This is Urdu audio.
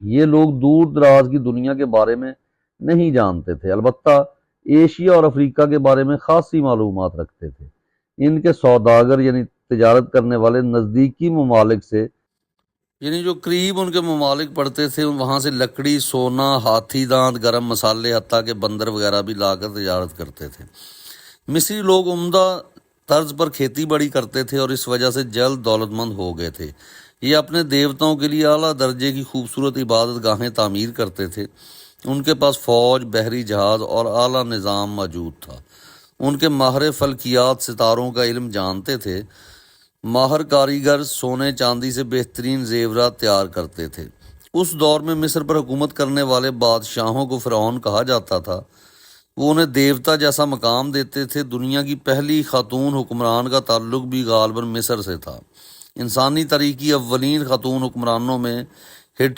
یہ لوگ دور دراز کی دنیا کے بارے میں نہیں جانتے تھے، البتہ ایشیا اور افریقہ کے بارے میں خاصی معلومات رکھتے تھے۔ ان کے سوداگر یعنی تجارت کرنے والے نزدیکی ممالک سے، یعنی جو قریب ان کے ممالک پڑتے تھے، وہاں سے لکڑی، سونا، ہاتھی دانت، گرم مسالے، حتیٰ کہ بندر وغیرہ بھی لا کر تجارت کرتے تھے۔ مصری لوگ عمدہ طرز پر کھیتی باڑی کرتے تھے اور اس وجہ سے جلد دولت مند ہو گئے تھے۔ یہ اپنے دیوتاؤں کے لیے اعلیٰ درجے کی خوبصورت عبادت گاہیں تعمیر کرتے تھے۔ ان کے پاس فوج، بحری جہاز اور اعلیٰ نظام موجود تھا۔ ان کے ماہر فلکیات ستاروں کا علم جانتے تھے۔ ماہر کاریگر سونے چاندی سے بہترین زیورات تیار کرتے تھے۔ اس دور میں مصر پر حکومت کرنے والے بادشاہوں کو فرعون کہا جاتا تھا۔ وہ انہیں دیوتا جیسا مقام دیتے تھے۔ دنیا کی پہلی خاتون حکمران کا تعلق بھی غالباً مصر سے تھا۔ انسانی تاریخ کی اولین خاتون حکمرانوں میں